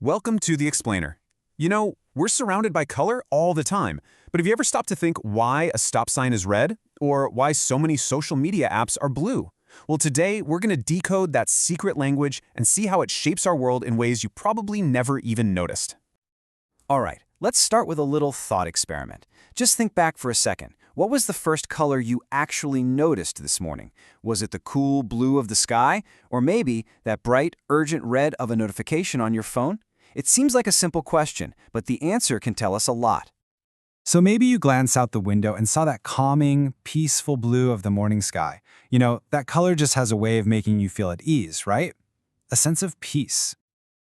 Welcome to The Explainer. You know, we're surrounded by color all the time, but have you ever stopped to think why a stop sign is red? Or why so many social media apps are blue? Well, today we're going to decode that secret language and see how it shapes our world in ways you probably never even noticed. All right, let's start with a little thought experiment. Just think back for a second. What was the first color you actually noticed this morning? Was it the cool blue of the sky? Or maybe that bright, urgent red of a notification on your phone? It seems like a simple question, but the answer can tell us a lot. So maybe you glance out the window and saw that calming, peaceful blue of the morning sky. You know, that color just has a way of making you feel at ease, right? A sense of peace.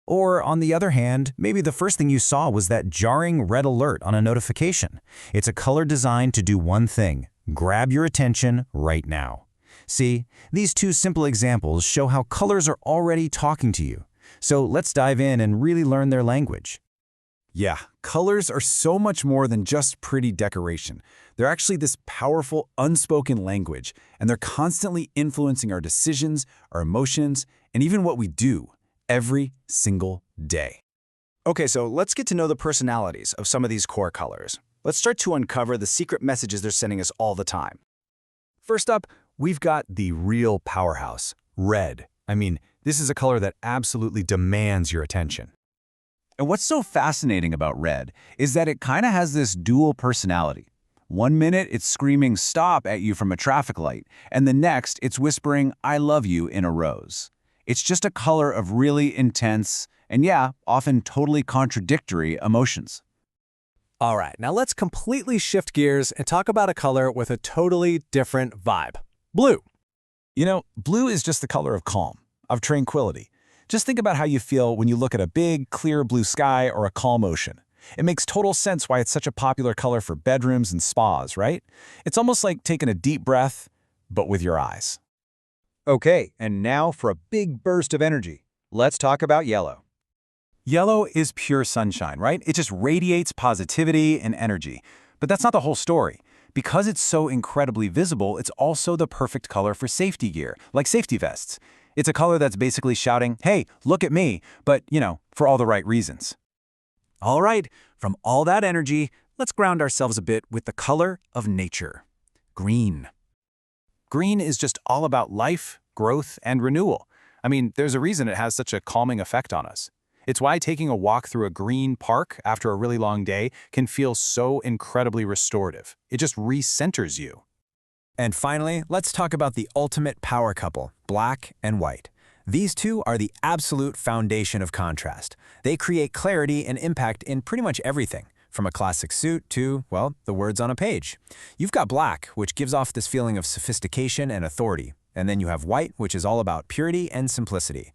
Or, on the other hand, maybe the first thing you saw was that jarring red alert on a notification. It's a color designed to do one thing: grab your attention right now. See, these two simple examples show how colors are already talking to you. So let's dive in and really learn their language. Yeah, colors are so much more than just pretty decoration. They're actually this powerful, unspoken language, and they're constantly influencing our decisions, our emotions, and even what we do every single day. Okay, so let's get to know the personalities of some of these core colors. Let's start to uncover the secret messages they're sending us all the time. First up, we've got the real powerhouse, red. I mean, this is a color that absolutely demands your attention. And what's so fascinating about red is that it kind of has this dual personality. One minute it's screaming stop at you from a traffic light, and the next it's whispering I love you in a rose. It's just a color of really intense and often totally contradictory emotions. All right, now let's completely shift gears and talk about a color with a totally different vibe. Blue. You know, blue is just the color of calm, of tranquility. Just think about how you feel when you look at a big, clear blue sky or a calm ocean. It makes total sense why it's such a popular color for bedrooms and spas, right? It's almost like taking a deep breath, but with your eyes. Okay, and now for a big burst of energy. Let's talk about yellow. Yellow is pure sunshine, right? It just radiates positivity and energy. But that's not the whole story. Because it's so incredibly visible, it's also the perfect color for safety gear, like safety vests. It's a color that's basically shouting, hey, look at me, but, for all the right reasons. All right, from all that energy, let's ground ourselves a bit with the color of nature. Green. Green is just all about life, growth, and renewal. I mean, there's a reason it has such a calming effect on us. It's why taking a walk through a green park after a really long day can feel so incredibly restorative. It just recenters you. And finally, let's talk about the ultimate power couple, black and white. These two are the absolute foundation of contrast. They create clarity and impact in pretty much everything, from a classic suit to, well, the words on a page. You've got black, which gives off this feeling of sophistication and authority, and then you have white, which is all about purity and simplicity.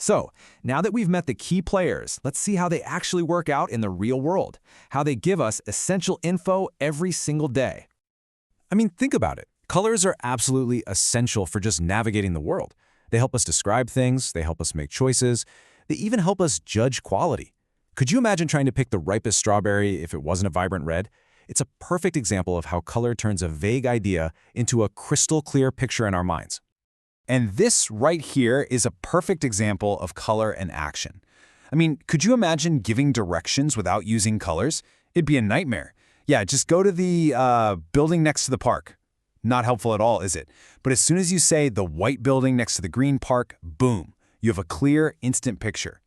So, now that we've met the key players, let's see how they actually work out in the real world, how they give us essential info every single day. I mean, think about it. Colors are absolutely essential for just navigating the world. They help us describe things, they help us make choices, they even help us judge quality. Could you imagine trying to pick the ripest strawberry if it wasn't a vibrant red? It's a perfect example of how color turns a vague idea into a crystal clear picture in our minds. And this right here is a perfect example of color in action. I mean, could you imagine giving directions without using colors? It'd be a nightmare. Yeah, just go to the building next to the park. Not helpful at all, is it? But as soon as you say the white building next to the green park, boom, you have a clear, instant picture.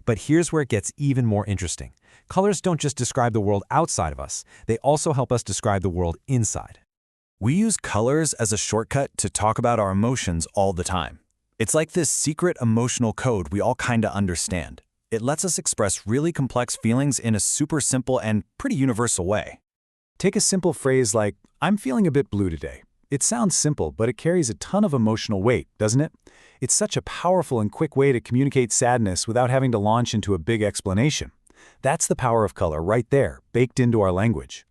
But here's where it gets even more interesting. Colors don't just describe the world outside of us, they also help us describe the world inside. We use colors as a shortcut to talk about our emotions all the time. It's like this secret emotional code we all kinda understand. It lets us express really complex feelings in a super simple and pretty universal way. Take a simple phrase like, I'm feeling a bit blue today. It sounds simple, but it carries a ton of emotional weight, doesn't it? It's such a powerful and quick way to communicate sadness without having to launch into a big explanation. That's the power of color right there, baked into our language.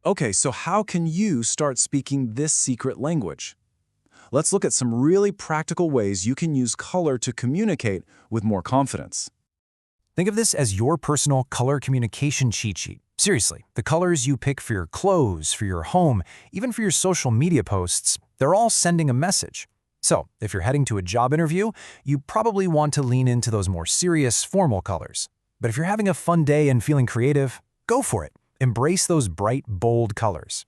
Okay, so how can you start speaking this secret language? Let's look at some really practical ways you can use color to communicate with more confidence. Think of this as your personal color communication cheat sheet. Seriously, the colors you pick for your clothes, for your home, even for your social media posts, they're all sending a message. So, if you're heading to a job interview, you probably want to lean into those more serious, formal colors. But if you're having a fun day and feeling creative, go for it. Embrace those bright, bold colors.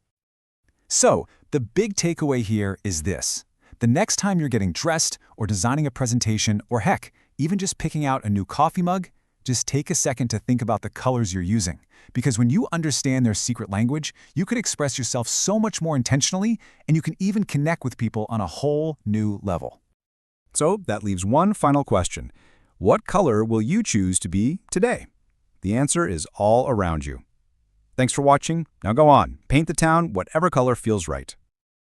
So, the big takeaway here is this. The next time you're getting dressed or designing a presentation, or heck, even just picking out a new coffee mug, just take a second to think about the colors you're using. Because when you understand their secret language, you can express yourself so much more intentionally, and you can even connect with people on a whole new level. So that leaves one final question. What color will you choose to be today? The answer is all around you. Thanks for watching. Now go on, paint the town whatever color feels right.